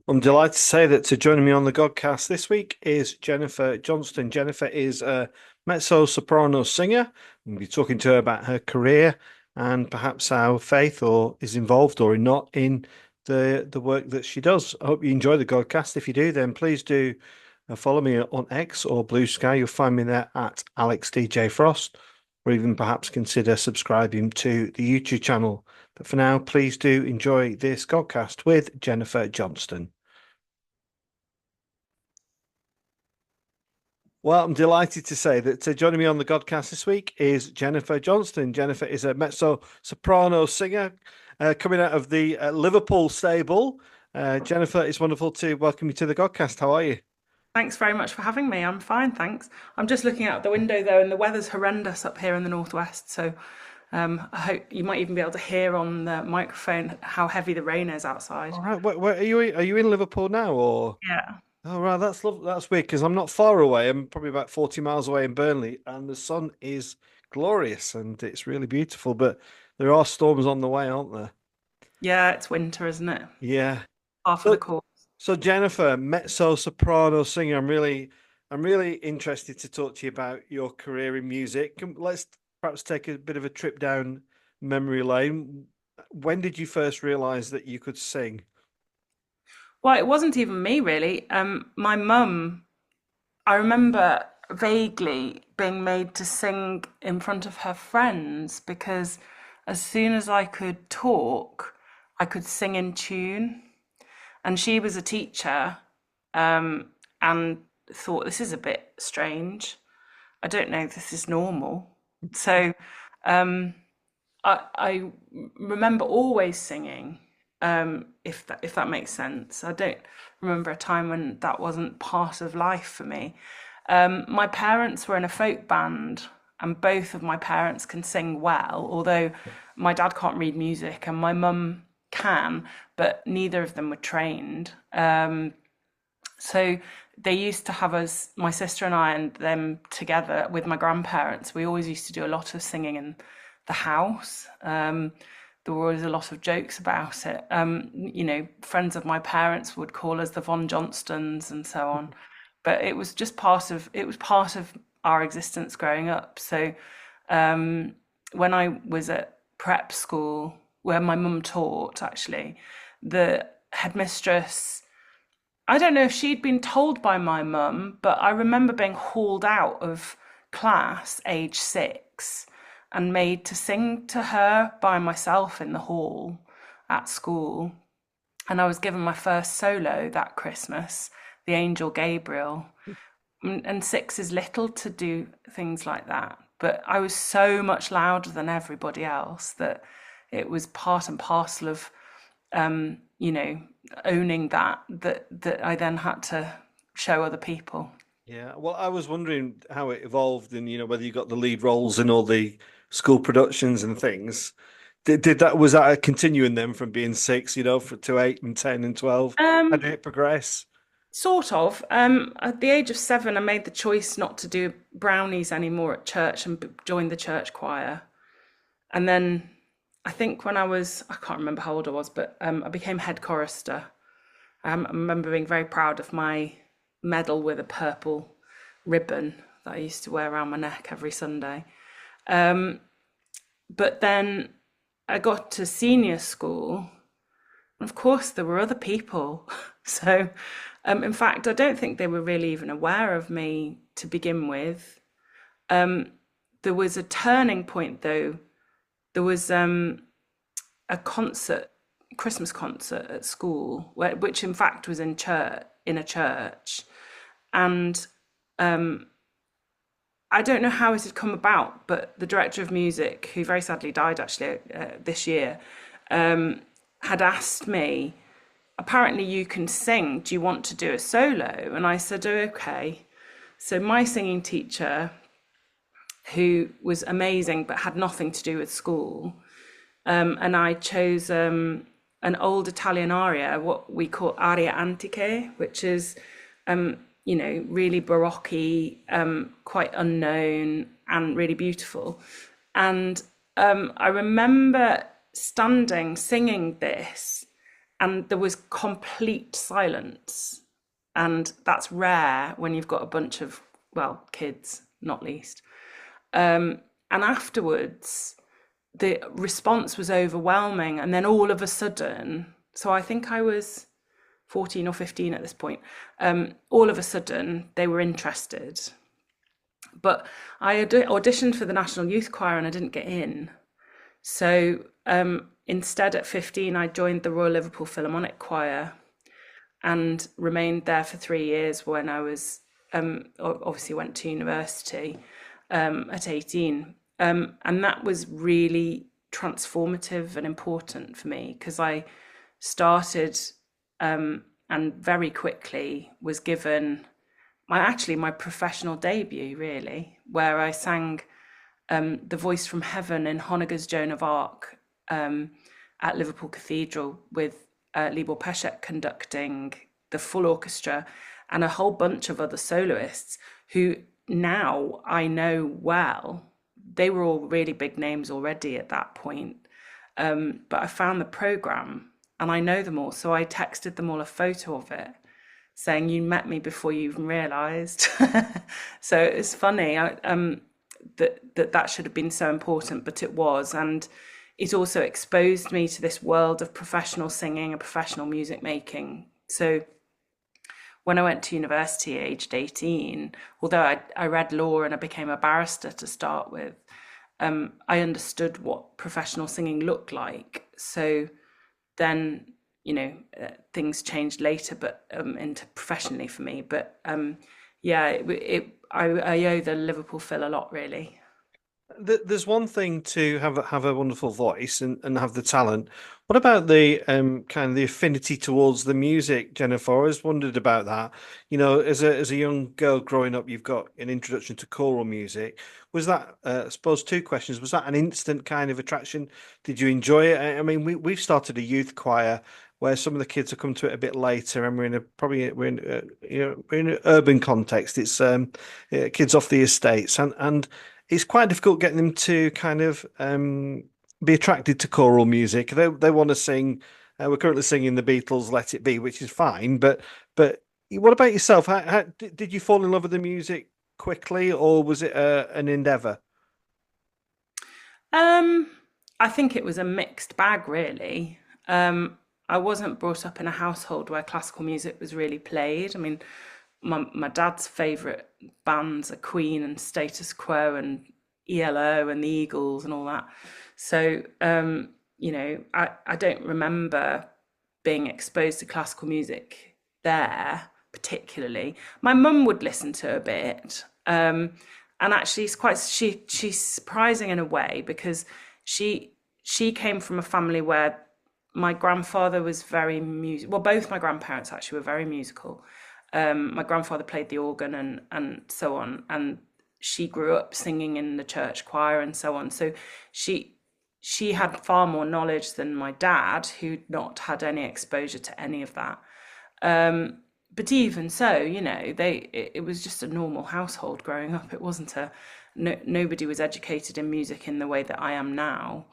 I'm delighted to say that joining me on the Godcast this week is Jennifer Johnston. Jennifer is a mezzo soprano singer. We'll be talking to her about her career and perhaps how faith or is involved or not in the work that she does. I hope you enjoy the Godcast. If you do, then please do follow me on X or Blue Sky. You'll find me there at Alex DJ Frost, or even perhaps consider subscribing to the YouTube channel. But for now, please do enjoy this Godcast with Jennifer Johnston. Well, I'm delighted to say that joining me on the Godcast this week is Jennifer Johnston. Jennifer is a mezzo soprano singer coming out of the Liverpool stable. Jennifer, it's wonderful to welcome you to the Godcast. How are you? Thanks very much for having me. I'm fine, thanks. I'm just looking out the window though, and the weather's horrendous up here in the northwest. So I hope you might even be able to hear on the microphone how heavy the rain is outside. All right, where are you? Are you in Liverpool now, or? Yeah. Oh, right, that's weird because I'm not far away. I'm probably about 40 miles away in Burnley, and the sun is glorious and it's really beautiful. But there are storms on the way, aren't there? Yeah, it's winter, isn't it? Yeah. Half of the So, course. so Jennifer, mezzo soprano singer. I'm really interested to talk to you about your career in music. Let's perhaps take a bit of a trip down memory lane. When did you first realize that you could sing? Well, it wasn't even me really. My mum, I remember vaguely being made to sing in front of her friends because as soon as I could talk, I could sing in tune. And she was a teacher, and thought this is a bit strange. I don't know if this is normal. So um, I remember always singing, if that makes sense. I don't remember a time when that wasn't part of life for me. My parents were in a folk band, and both of my parents can sing well, although my dad can't read music and my mum can, but neither of them were trained. So they used to have us, my sister and I, and them together with my grandparents. We always used to do a lot of singing in the house. There were always a lot of jokes about it. Friends of my parents would call us the Von Johnstons and so on. But it was part of our existence growing up. So when I was at prep school, where my mum taught, actually, the headmistress, I don't know if she'd been told by my mum, but I remember being hauled out of class age 6 and made to sing to her by myself in the hall at school. And I was given my first solo that Christmas, the Angel Gabriel. And 6 is little to do things like that. But I was so much louder than everybody else that it was part and parcel of um, you know, owning that I then had to show other people. Yeah, well, I was wondering how it evolved and whether you got the lead roles in all the school productions and things. Did that was that a continuing then from being 6, to 8 and 10 and 12? How did Um, it progress? Sort of. At the age of 7, I made the choice not to do brownies anymore at church and joined the church choir. And then I think when I can't remember how old I was, but I became head chorister. I remember being very proud of my medal with a purple ribbon that I used to wear around my neck every Sunday. Um, but then I got to senior school, and of course there were other people. So, in fact, I don't think they were really even aware of me to begin with. Um, there was a turning point though. There was a concert, Christmas concert at school, which in fact was in a church, and um, I don't know how it had come about, but the director of music, who very sadly died actually this year, had asked me, apparently you can sing, do you want to do a solo? And I said, oh, okay. So my singing teacher, who was amazing but had nothing to do with school, and I chose an old Italian aria, what we call aria antiche, which is really baroque, quite unknown and really beautiful. And I remember standing singing this, and there was complete silence. And that's rare when you've got a bunch of, well, kids, not least. And afterwards, the response was overwhelming. And then all of a sudden, so I think I was 14 or 15 at this point, all of a sudden they were interested. But I auditioned for the National Youth Choir and I didn't get in. So instead, at 15, I joined the Royal Liverpool Philharmonic Choir and remained there for 3 years when I was, obviously went to university at 18. And that was really transformative and important for me because I started and very quickly was given my professional debut, really, where I sang The Voice from Heaven in Honegger's Joan of Arc at Liverpool Cathedral with Libor Pesek conducting the full orchestra and a whole bunch of other soloists who now I know well. They were all really big names already at that point. But I found the programme and I know them all. So I texted them all a photo of it saying, you met me before you even realised. So it's funny that should have been so important, but it was. And it also exposed me to this world of professional singing and professional music making. So when I went to university aged 18, although I read law and I became a barrister to start with, I understood what professional singing looked like. So then, things changed later, but into professionally for me. But I owe the Liverpool Phil a lot, really. There's one thing to have a wonderful voice and have the talent. What about the kind of the affinity towards the music, Jennifer? I always wondered about that. As a young girl growing up, you've got an introduction to choral music. Was that, I suppose, two questions. Was that an instant kind of attraction? Did you enjoy it? I mean, we've started a youth choir where some of the kids have come to it a bit later, and we're in an urban context. It's kids off the estates, and it's quite difficult getting them to kind of be attracted to choral music. They want to sing. We're currently singing the Beatles' "Let It Be," which is fine. But what about yourself? How did you fall in love with the music quickly, or was it an endeavour? I think it was a mixed bag, really. I wasn't brought up in a household where classical music was really played. I mean, my dad's favourite bands are Queen and Status Quo and ELO and the Eagles and all that. So, I don't remember being exposed to classical music there particularly. My mum would listen to a bit. And actually she's surprising in a way because she came from a family where my grandfather was very musical. Well, both my grandparents actually were very musical. My grandfather played the organ and so on, and she grew up singing in the church choir and so on. So she had far more knowledge than my dad, who'd not had any exposure to any of that. But even so, it was just a normal household growing up. It wasn't nobody was educated in music in the way that I am now.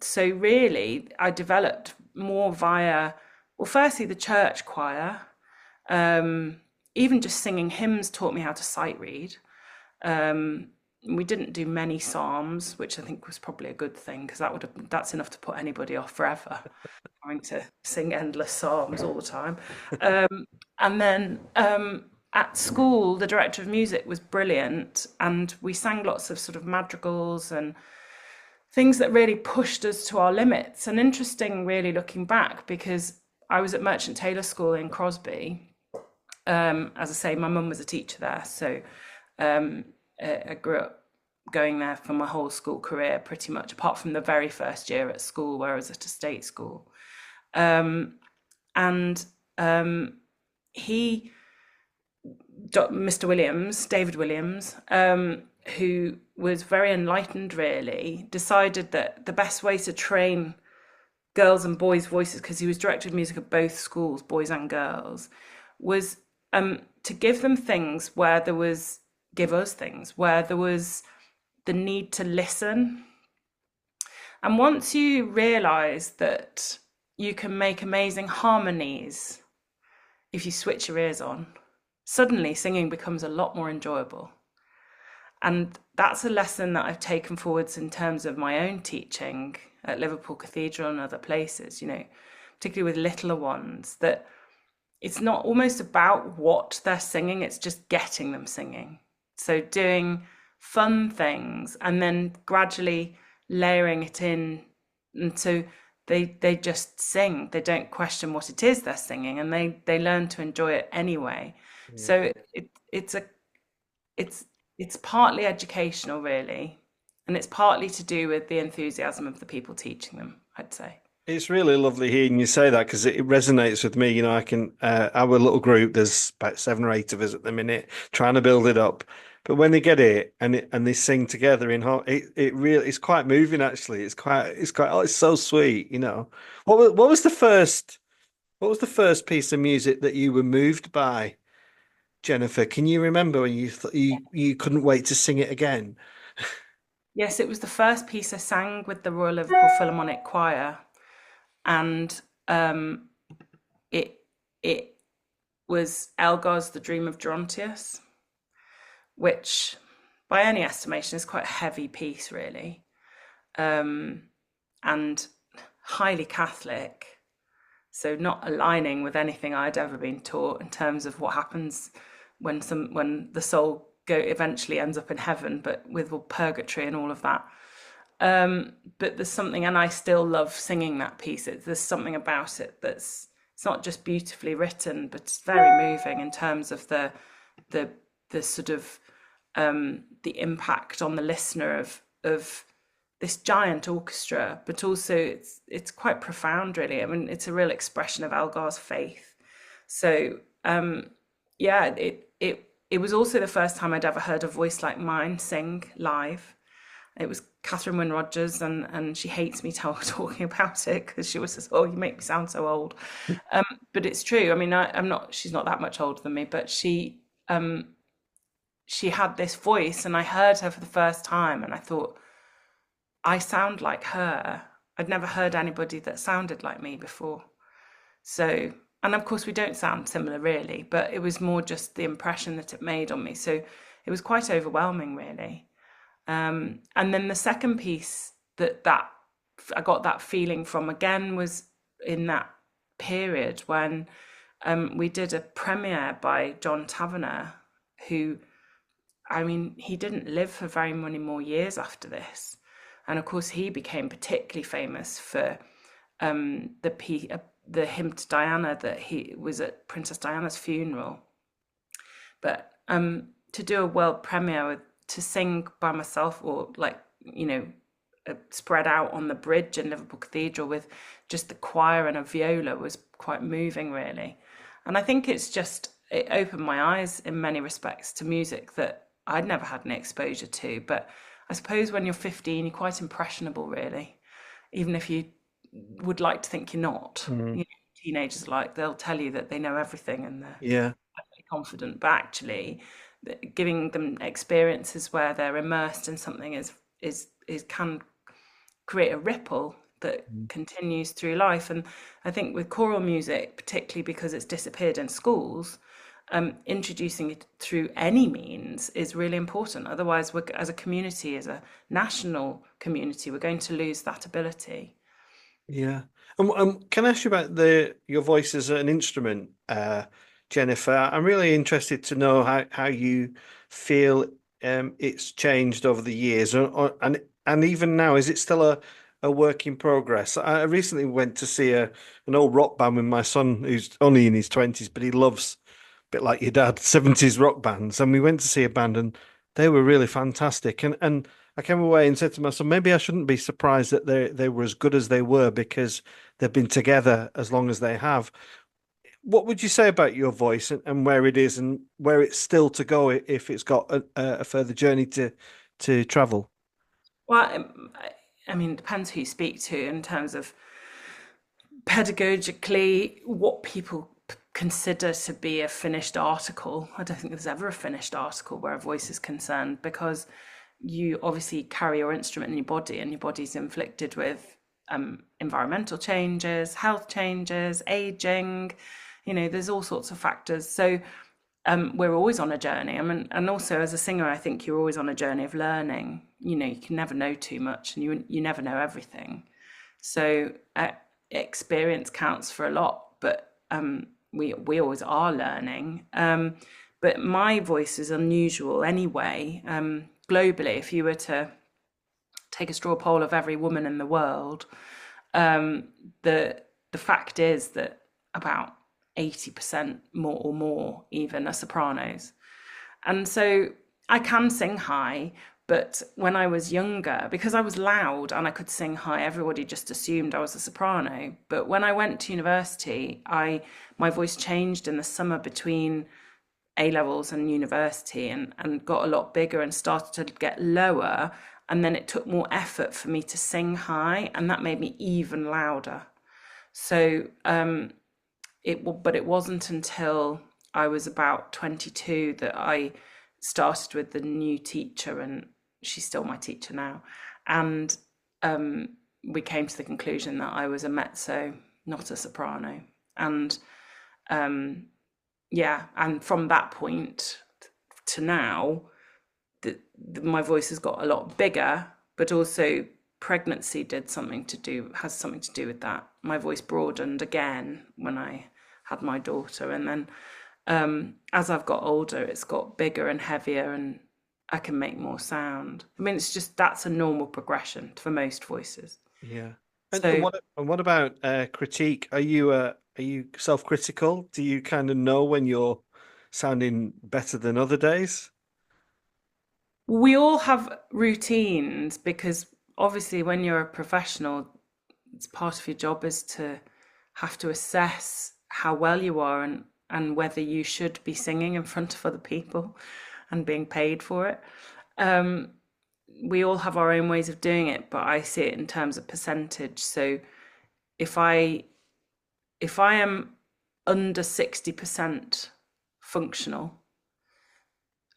So really, I developed more via, well, firstly, the church choir. Even just singing hymns taught me how to sight read. We didn't do many psalms, which I think was probably a good thing because that's enough to put anybody off forever, having to sing endless psalms all the time. And then at school, the director of music was brilliant, and we sang lots of sort of madrigals and things that really pushed us to our limits. And interesting, really, looking back, because I was at Merchant Taylor School in Crosby. As I say, my mum was a teacher there, so I grew up going there for my whole school career, pretty much, apart from the very first year at school where I was at a state school. Mr. Williams, David Williams, who was very enlightened, really, decided that the best way to train girls' and boys' voices, because he was director of music at both schools, boys and girls, was to give them things where there was, give us things where there was the need to listen. And once you realize that you can make amazing harmonies if you switch your ears on, suddenly singing becomes a lot more enjoyable. And that's a lesson that I've taken forwards in terms of my own teaching at Liverpool Cathedral and other places, particularly with littler ones, that it's not almost about what they're singing, it's just getting them singing. So doing fun things and then gradually layering it in. And so they just sing. They don't question what it is they're singing, and they learn to enjoy it anyway. Yeah. So it's partly educational, really, and it's partly to do with the enthusiasm of the people teaching them, I'd say. It's really lovely hearing you say that because it resonates with me. I can, our little group, there's about 7 or 8 of us at the minute trying to build it up. But when they get it and they sing together it really, it's quite moving actually. Oh, it's so sweet. What was the first piece of music that you were moved by, Jennifer? Can you remember when you couldn't wait to sing it again? Yes, it was the first piece I sang with the Royal Liverpool Philharmonic Choir, and it was Elgar's The Dream of Gerontius, which by any estimation is quite a heavy piece, really, and highly Catholic, so not aligning with anything I'd ever been taught in terms of what happens when the soul eventually ends up in heaven, but with purgatory and all of that. But there's something, and I still love singing that piece. There's something about it it's not just beautifully written, but it's very moving in terms of the sort of the impact on the listener of this giant orchestra, but also it's quite profound, really. I mean, it's a real expression of Elgar's faith. So yeah, it was also the first time I'd ever heard a voice like mine sing live. It was Catherine Wyn Rogers, and she hates me talking about it because she always says, "Oh, you make me sound so old." But it's true. I mean, I'm not. She's not that much older than me, but she had this voice, and I heard her for the first time, and I thought, I sound like her. I'd never heard anybody that sounded like me before. So, and of course, we don't sound similar, really, but it was more just the impression that it made on me. So it was quite overwhelming, really. And then the second piece that I got that feeling from again was in that period when we did a premiere by John Taverner, who, I mean, he didn't live for very many more years after this. And of course, he became particularly famous for the hymn to Diana that he was at Princess Diana's funeral. But to do a world premiere to sing by myself, or spread out on the bridge in Liverpool Cathedral with just the choir and a viola, was quite moving, really. And I think it opened my eyes in many respects to music that I'd never had any exposure to. But I suppose when you're 15, you're quite impressionable, really, even if you would like to think you're not. Mm. Teenagers they'll tell you that they know everything and they're confident, but actually giving them experiences where they're immersed in something is can create a ripple that continues through life. And I think with choral music, particularly because it's disappeared in schools, introducing it through any means is really important. Otherwise, as a community, as a national community, we're going to lose that ability. Yeah. Can I ask you about your voice as an instrument, Jennifer? I'm really interested to know how you feel it's changed over the years, and even now, is it still a work in progress? I recently went to see an old rock band with my son, who's only in his 20s, but he loves, a bit like your dad, 70s rock bands. And we went to see a band, and they were really fantastic. And I came away and said to myself, maybe I shouldn't be surprised that they were as good as they were because they've been together as long as they have. What would you say about your voice and where it is and where it's still to go if it's got a further journey to travel? Well, I mean, it depends who you speak to in terms of pedagogically what people consider to be a finished article. I don't think there's ever a finished article where a voice is concerned, because you obviously carry your instrument in your body, and your body's inflicted with environmental changes, health changes, aging, there's all sorts of factors. So we're always on a journey. I mean, and also as a singer, I think you're always on a journey of learning. You can never know too much, and you never know everything. So experience counts for a lot, but we always are learning. But my voice is unusual anyway. Globally, if you were to take a straw poll of every woman in the world, the fact is that about 80% more even are sopranos. And so I can sing high, but when I was younger, because I was loud and I could sing high, everybody just assumed I was a soprano. But when I went to university, my voice changed in the summer between A levels and university, and got a lot bigger and started to get lower. And then it took more effort for me to sing high, and that made me even louder. So but it wasn't until I was about 22 that I started with the new teacher, and she's still my teacher now. And we came to the conclusion that I was a mezzo, not a soprano. And and from that point to now, my voice has got a lot bigger, but also pregnancy has something to do with that. My voice broadened again when I had my daughter, and then as I've got older, it's got bigger and heavier, and I can make more sound. I mean, it's just, that's a normal progression for most voices. Yeah. So And what about critique? Are you self-critical? Do you kind of know when you're sounding better than other days? we all have routines, because obviously when you're a professional, it's part of your job is to have to assess how well you are, and whether you should be singing in front of other people and being paid for it. We all have our own ways of doing it, but I see it in terms of percentage. So if I am under 60% functional,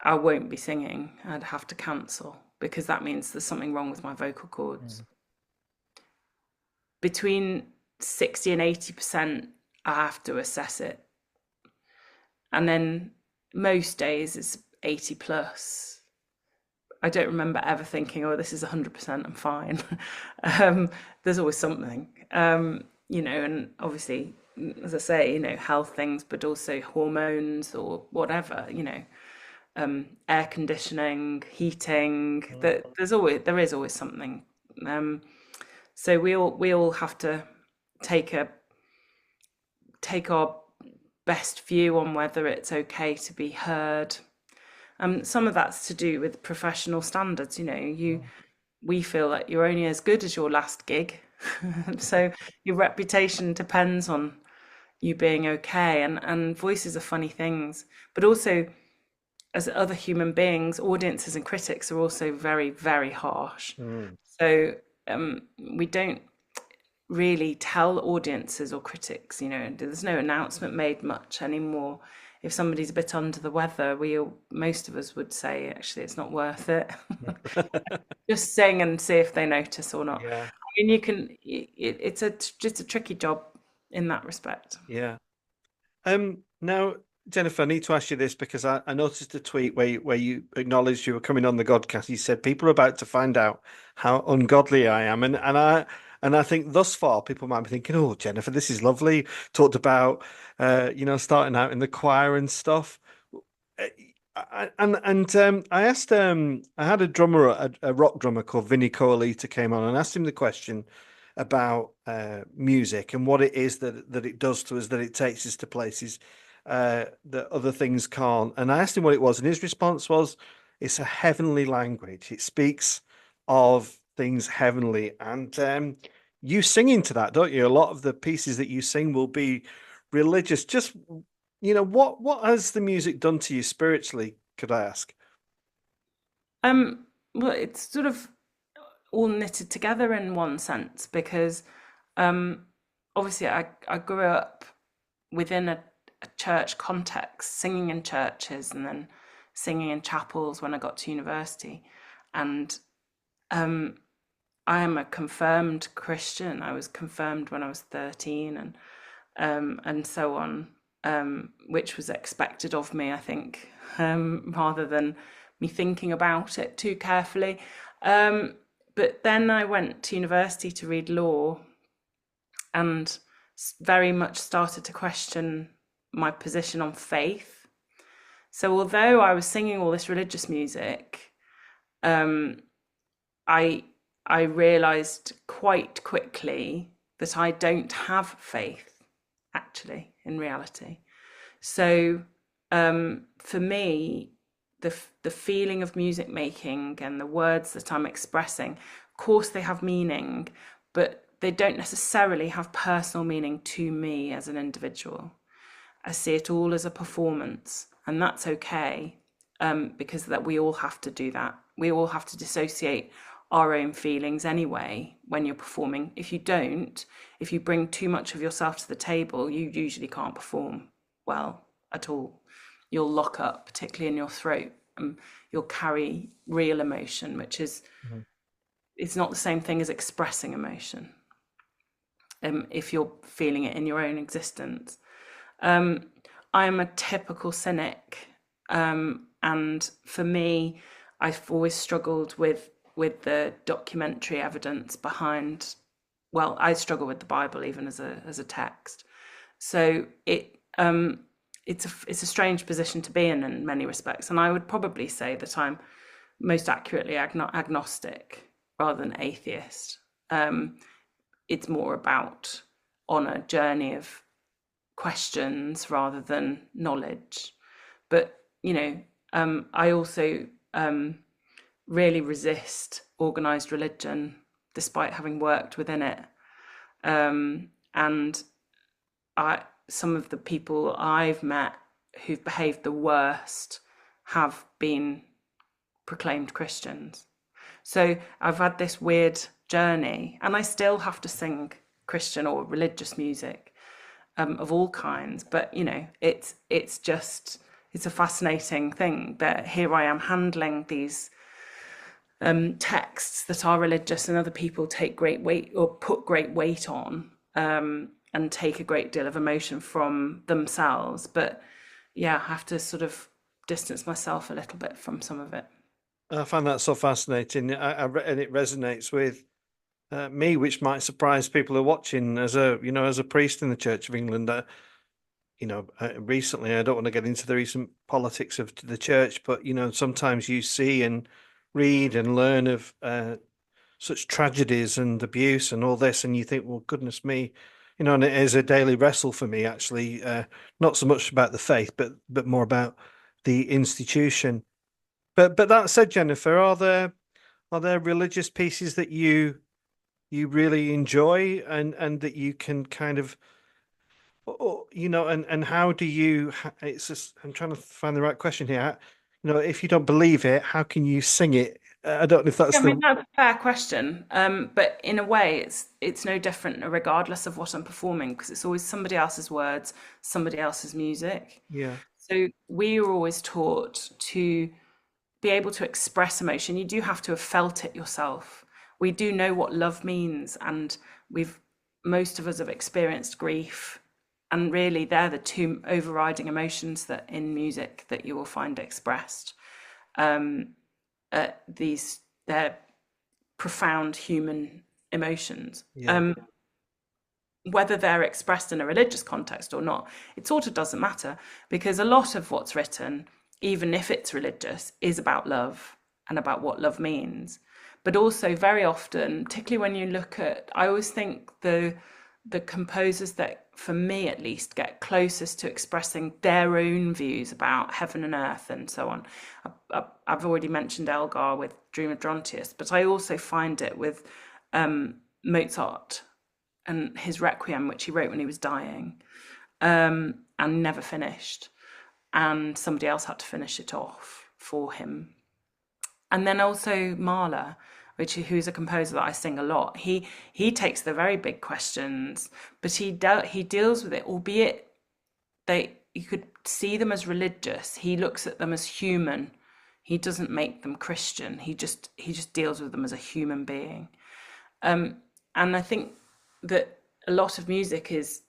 I won't be singing. I'd have to cancel, because that means there's something wrong with my vocal cords. Between 60 and 80%, I have to assess it. And then most days it's 80 plus. I don't remember ever thinking, oh, this is 100%, I'm fine. There's always something, and obviously, as I say, health things, but also hormones or whatever, air conditioning, heating, that there is always something. So we all have to take our best view on whether it's okay to be heard. Some of that's to do with professional standards. We feel that you're only as good as your last gig. So your reputation depends on you being okay. And voices are funny things, but also, as other human beings, audiences and critics are also very, very harsh. So we don't really tell audiences or critics, there's no announcement made much anymore. If somebody's a bit under the weather, most of us would say, actually, it's not worth it. Just sing and see if they notice or not. Yeah. I mean, it's just a tricky job in that respect. Yeah. Now, Jennifer, I need to ask you this, because I noticed a tweet where you acknowledged you were coming on the Godcast. You said people are about to find out how ungodly I am, and I think thus far people might be thinking, oh, Jennifer, this is lovely. Talked about starting out in the choir and stuff. I asked I had a drummer, a rock drummer called Vinnie Colaiuta came on, and asked him the question about music and what it is that it does to us, that it takes us to places that other things can't. And I asked him what it was, and his response was, it's a heavenly language. It speaks of things heavenly. And you sing into that, don't you? A lot of the pieces that you sing will be religious. Just, what has the music done to you spiritually, could I ask? Well, it's sort of all knitted together in one sense, because obviously I grew up within a church context, singing in churches and then singing in chapels when I got to university. And I am a confirmed Christian. I was confirmed when I was 13, and so on, which was expected of me, I think, rather than me thinking about it too carefully. But then I went to university to read law, and very much started to question my position on faith. So although I was singing all this religious music, I realized quite quickly that I don't have faith, actually, in reality. So for me, the feeling of music making and the words that I'm expressing, of course they have meaning, but they don't necessarily have personal meaning to me as an individual. I see it all as a performance, and that's okay, because that we all have to do that. We all have to dissociate our own feelings anyway when you're performing. If you don't, if you bring too much of yourself to the table, you usually can't perform well at all. You'll lock up, particularly in your throat, and you'll carry real emotion, which is, it's not the same thing as expressing emotion. If you're feeling it in your own existence. I'm a typical cynic, and for me, I've always struggled with the documentary evidence behind. Well, I struggle with the Bible even as a text. So it's a strange position to be in many respects, and I would probably say that I'm most accurately agnostic rather than atheist. It's more about on a journey of questions rather than knowledge. But, I also really resist organised religion, despite having worked within it. And some of the people I've met who've behaved the worst have been proclaimed Christians. So I've had this weird journey, and I still have to sing Christian or religious music of all kinds. But it's a fascinating thing that here I am handling these texts that are religious, and other people take great weight or put great weight on, and take a great deal of emotion from themselves. But yeah, I have to sort of distance myself a little bit from some of it. I find that so fascinating, and it resonates with me, which might surprise people who are watching. As a priest in the Church of England, recently, I don't want to get into the recent politics of the church, but sometimes you see and read and learn of such tragedies and abuse and all this, and you think, well, goodness me, and it is a daily wrestle for me, actually, not so much about the faith, but more about the institution. But that said, Jennifer, are there religious pieces that you really enjoy, and that you can kind of, and how do you? It's just, I'm trying to find the right question here. If you don't believe it, how can you sing it? I don't know if that's Yeah, I mean, that's a fair question. But in a way, it's no different regardless of what I'm performing, because it's always somebody else's words, somebody else's music. Yeah. So we were always taught to be able to express emotion. You do have to have felt it yourself. We do know what love means, and most of us have experienced grief. And really, they're the two overriding emotions that in music that you will find expressed. They're profound human emotions. Yeah. Whether they're expressed in a religious context or not, it sort of doesn't matter, because a lot of what's written, even if it's religious, is about love and about what love means. But also very often, particularly when you look at, I always think the composers that, for me at least, get closest to expressing their own views about heaven and earth and so on. I've already mentioned Elgar with Dream of Drontius, but I also find it with Mozart and his Requiem, which he wrote when he was dying, and never finished. And somebody else had to finish it off for him. And then also Mahler, who's a composer that I sing a lot. He takes the very big questions, but he deals with it, albeit you could see them as religious. He looks at them as human He doesn't make them Christian. He just deals with them as a human being. And I think that a lot of music is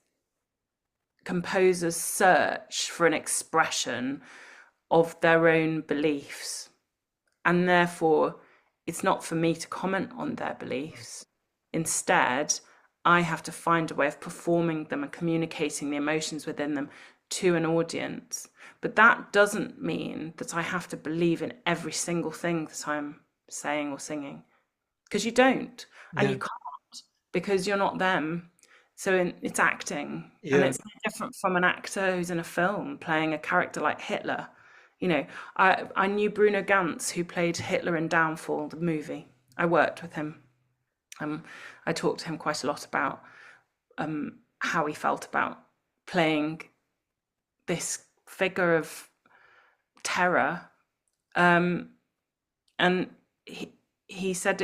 composers' search for an expression of their own beliefs. And therefore, it's not for me to comment on their beliefs. Instead, I have to find a way of performing them and communicating the emotions within them to an audience. But that doesn't mean that I have to believe in every single thing that I'm saying or singing, because you don't, and Yeah. you can't, because you're not them. So it's acting, and Yeah. it's no different from an actor who's in a film playing a character like Hitler. You know, I knew Bruno Ganz, who played Hitler in Downfall, the movie. I worked with him. I talked to him quite a lot about how he felt about playing this figure of terror, and he said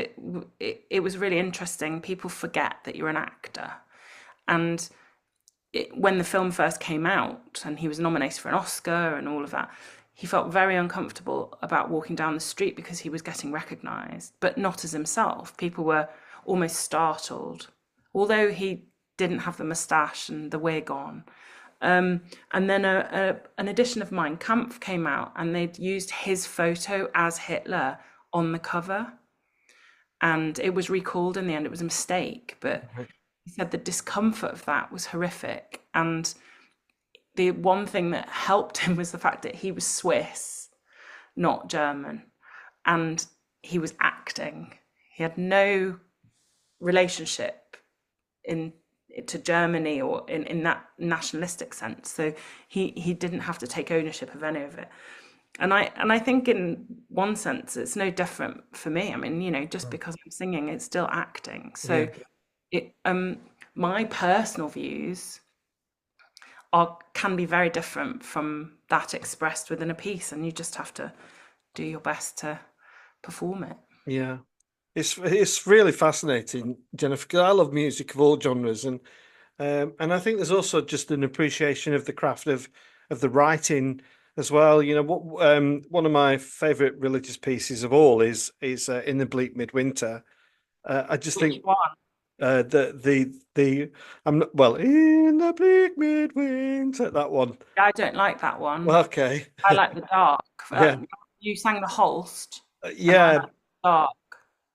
it was really interesting. People forget that you're an actor, and when the film first came out and he was nominated for an Oscar and all of that, he felt very uncomfortable about walking down the street because he was getting recognised, but not as himself. People were almost startled, although he didn't have the moustache and the wig on. And then an edition of Mein Kampf came out, and they'd used his photo as Hitler on the cover. And it was recalled in the end. It was a mistake, but he said the discomfort of that was horrific. And the one thing that helped him was the fact that he was Swiss, not German, and he was acting. He had no relationship to Germany or in that nationalistic sense. So he didn't have to take ownership of any of it. And I think in one sense it's no different for me. I mean, you know, just because I'm singing, it's still acting. So my personal views can be very different from that expressed within a piece, and you just have to do your best to perform it. Yeah. It's really fascinating, Jennifer, 'cause I love music of all genres, and I think there's also just an appreciation of the craft of the writing as well. You know, one of my favorite religious pieces of all is In the Bleak Midwinter. I just Which think one? the I'm not, well, In the Bleak Midwinter, that one. I don't like that one. Well, okay. I like the dark. Yeah. You sang the Holst, and I Yeah, like the dark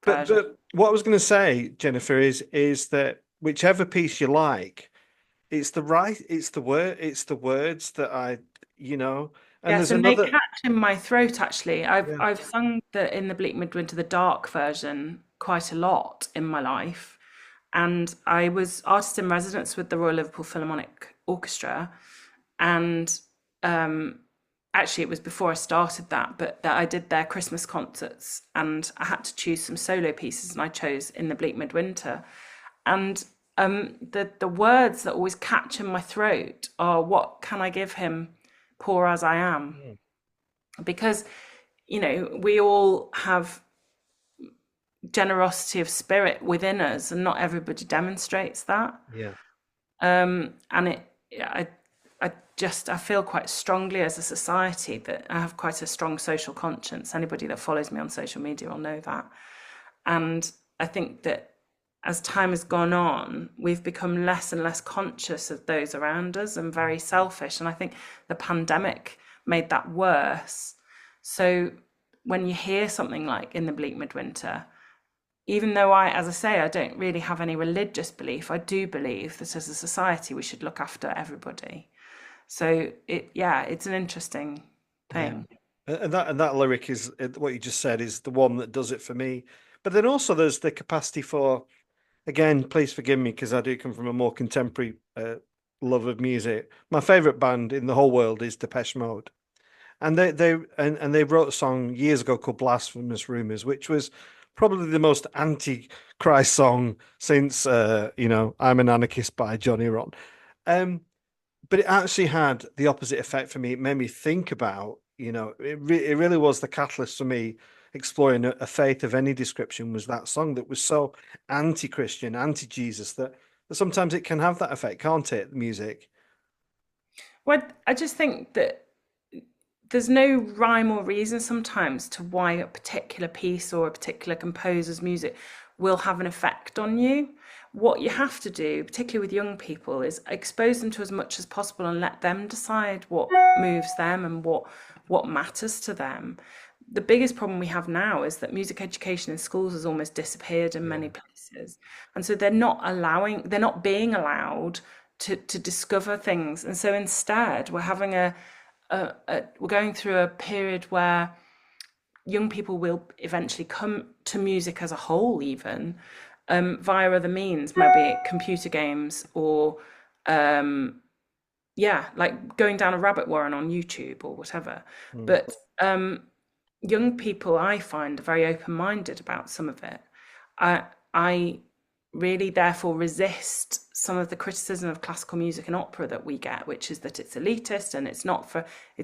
version. but what I was going to say, Jennifer, is that whichever piece you like, it's the words that you know, and Yes, there's and they another. catch in my throat actually. I've Yeah. I've sung the In the Bleak Midwinter, the dark version, quite a lot in my life. And I was artist in residence with the Royal Liverpool Philharmonic Orchestra. And actually it was before I started that, but that I did their Christmas concerts, and I had to choose some solo pieces, and I chose In the Bleak Midwinter. And the words that always catch in my throat are, what can I give him, poor as I am? Mm. Because, you know, we all have generosity of spirit within us, and not everybody demonstrates that. Yeah. And I feel quite strongly as a society that I have quite a strong social conscience. Anybody that follows me on social media will know that. And I think that as time has gone on, we've become less and less conscious of those around us and very selfish. And I think the pandemic made that worse. So when you hear something like In the Bleak Midwinter, even though as I say, I don't really have any religious belief, I do believe that as a society we should look after everybody. So it's an interesting Yeah. thing. And that lyric is what you just said is the one that does it for me. But then also there's the capacity for, again, please forgive me because I do come from a more contemporary love of music. My favorite band in the whole world is Depeche Mode. And they wrote a song years ago called Blasphemous Rumors, which was probably the most anti-Christ song since I'm an Anarchist by Johnny Rotten. But it actually had the opposite effect for me. It made me think about, it really was the catalyst for me exploring a faith of any description, was that song that was so anti-Christian, anti-Jesus that sometimes it can have that effect, can't it? Music. Well, I just think that there's no rhyme or reason sometimes to why a particular piece or a particular composer's music will have an effect on you. What you have to do, particularly with young people, is expose them to as much as possible and let them decide what moves them and what matters to them. The biggest problem we have now is that music education in schools has almost disappeared in many places. And so they're not being allowed to discover things. And so instead we're having we're going through a period where young people will eventually come to music as a whole, even via other means, maybe computer games or like going down a rabbit warren on YouTube or whatever. But young people, I find, are very open-minded about some of it. I really therefore resist some of the criticism of classical music and opera that we get, which is that it's elitist and it's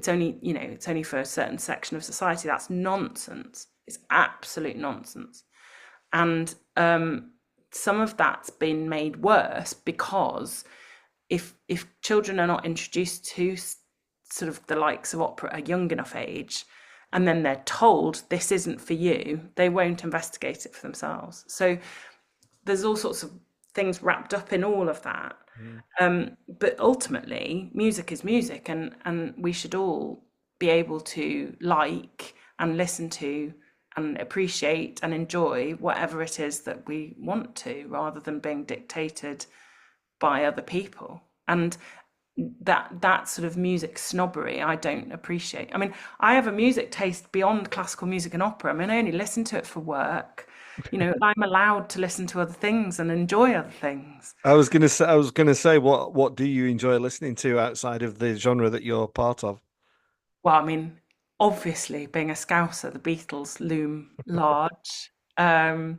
only for a certain section of society. That's nonsense. It's absolute nonsense. And some of that's been made worse because if children are not introduced to sort of the likes of opera at a young enough age, and then they're told this isn't for you, they won't investigate it for themselves. So there's all sorts of things wrapped up in all of that. But ultimately, music is music, and we should all be able to like and listen to and appreciate and enjoy whatever it is that we want to, rather than being dictated by other people. And that sort of music snobbery I don't appreciate. I mean, I have a music taste beyond classical music and opera. I mean, I only listen to it for work. I'm allowed to listen to other things and enjoy other things. I was gonna say, what do you enjoy listening to outside of the genre that you're part of? Well, I mean, obviously, being a Scouser, the Beatles loom large. I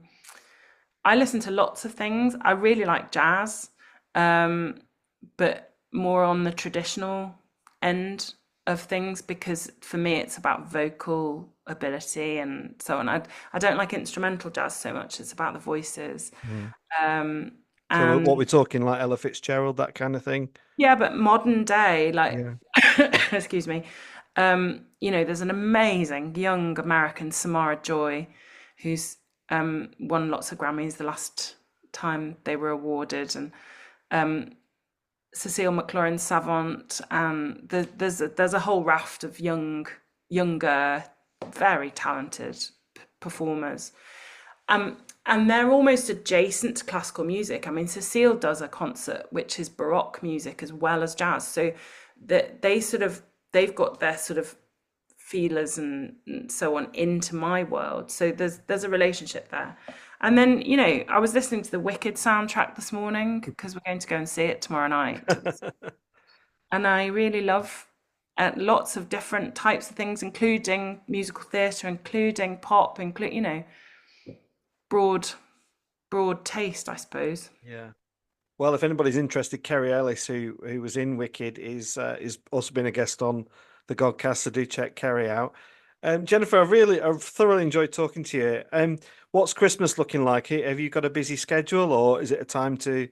listen to lots of things. I really like jazz, but more on the traditional end of things, because for me it's about vocal ability and so on. I don't like instrumental jazz so much. It's about the voices. Um, So what and we're talking, like Ella Fitzgerald, that kind of thing? yeah, but modern day, like, Yeah. excuse me, there's an amazing young American, Samara Joy, who's won lots of Grammys the last time they were awarded, and Cecile McLaurin Savant, and there's a whole raft of younger, very talented performers. And they're almost adjacent to classical music. I mean, Cecile does a concert which is Baroque music as well as jazz. So that they've got their sort of feelers and so on into my world. So there's a relationship there. And then, I was listening to the Wicked soundtrack this morning because we're going to go and see it tomorrow night. And I really love lots of different types of things, including musical theatre, including pop, broad taste, I suppose. Yeah. Well, if anybody's interested, Kerry Ellis, who was in Wicked, is also been a guest on the Godcast, so do check Kerry out. Jennifer, I've thoroughly enjoyed talking to you. What's Christmas looking like? Have you got a busy schedule, or is it a time to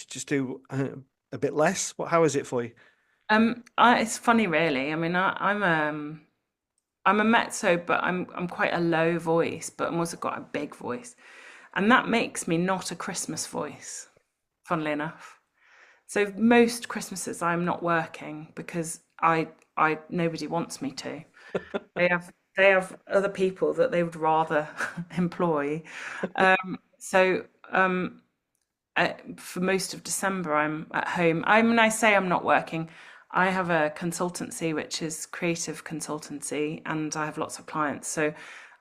just do a bit less? How is it for you? It's funny, really. I mean, I'm a mezzo, but I'm quite a low voice, but I'm also got a big voice, and that makes me not a Christmas voice, funnily enough. So most Christmases I'm not working because I nobody wants me to. They have other people that they would rather employ. For most of December, I'm at home. I mean, I say I'm not working. I have a consultancy, which is creative consultancy, and I have lots of clients. So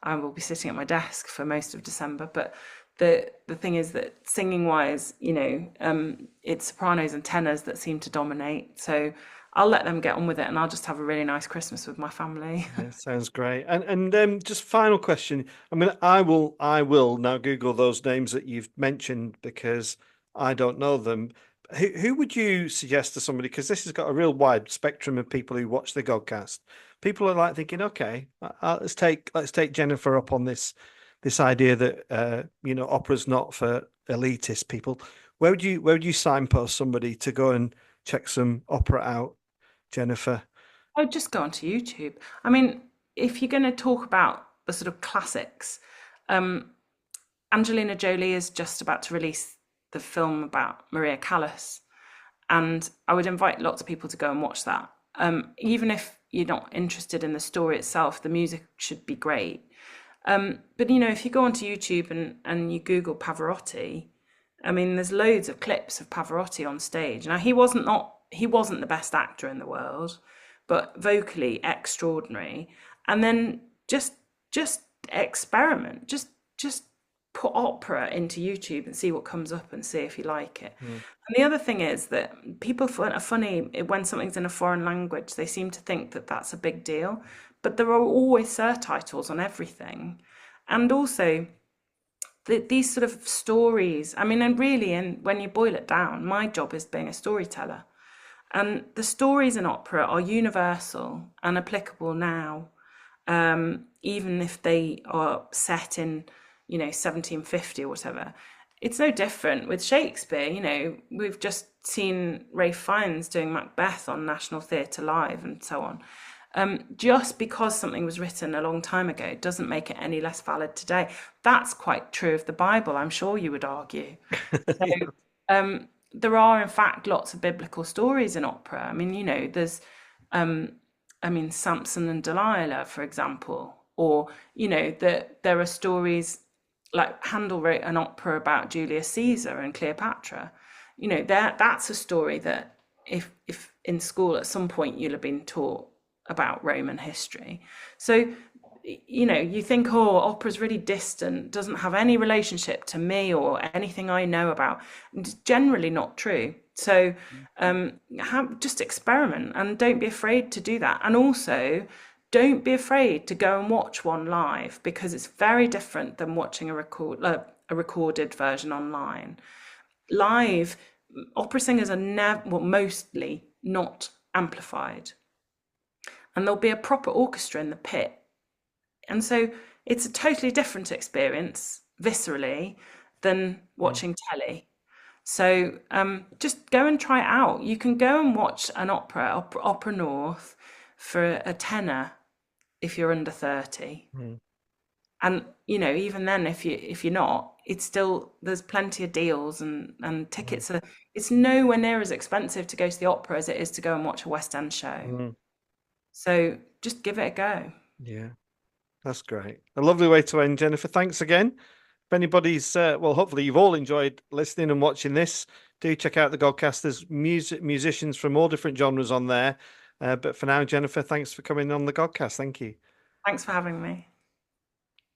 I will be sitting at my desk for most of December. But the thing is that singing wise, it's sopranos and tenors that seem to dominate. So I'll let them get on with it, and I'll just have a really nice Christmas with my family. Yeah, sounds great. And just final question. I mean, I will now Google those names that you've mentioned because I don't know them. Who would you suggest to somebody? Because this has got a real wide spectrum of people who watch the Godcast. People are like thinking, okay, let's take Jennifer up on this idea that opera's not for elitist people. Where would you signpost somebody to go and check some opera out, Jennifer? Oh, just go onto YouTube. I mean, if you're going to talk about the sort of classics, um, Angelina Jolie is just about to release the film about Maria Callas, and I would invite lots of people to go and watch that. Even if you're not interested in the story itself, the music should be great. But if you go onto YouTube and you Google Pavarotti, I mean, there's loads of clips of Pavarotti on stage. Now he wasn't the best actor in the world, but vocally extraordinary. And then just experiment, just put opera into YouTube and see what comes up and see if you like it. Mm. And the other thing is that people are funny when something's in a foreign language, they seem to think that that's a big deal, but there are always surtitles on everything. And also, these sort of stories, I mean, and really, and when you boil it down, my job is being a storyteller. And the stories in opera are universal and applicable now, even if they are set in 1750 or whatever. It's no different with Shakespeare. We've just seen Ralph Fiennes doing Macbeth on National Theatre Live and so on. Just because something was written a long time ago doesn't make it any less valid today. That's quite true of the Bible, I'm sure you would argue. So, there are, in fact, lots of biblical stories in opera. I mean, there's, Samson and Delilah, for example, or, there are stories like Handel wrote an opera about Julius Caesar and Cleopatra. That's a story that if in school at some point you'll have been taught about Roman history. So, you think, oh, opera's really distant, doesn't have any relationship to me or anything I know about. It's generally not true. So just experiment and don't be afraid to do that. And also, don't be afraid to go and watch one live, because it's very different than watching a recorded version online. Live, opera singers are mostly not amplified. And there'll be a proper orchestra in the pit. And so it's a totally different experience, viscerally, than watching telly. So just go and try it out. You can go and watch an opera North, for a tenner if you're under 30. Mm. And even then, if you're not, it's still, there's plenty of deals, and tickets are, it's nowhere near as expensive to go to the opera as it is to go and watch a West End show. Mm. So just give it a go. Yeah, that's great. A lovely way to end, Jennifer. Thanks again. If anybody's, hopefully you've all enjoyed listening and watching this. Do check out the Godcast. There's musicians from all different genres on there. But for now, Jennifer, thanks for coming on the Godcast. Thank you. Thanks for having me.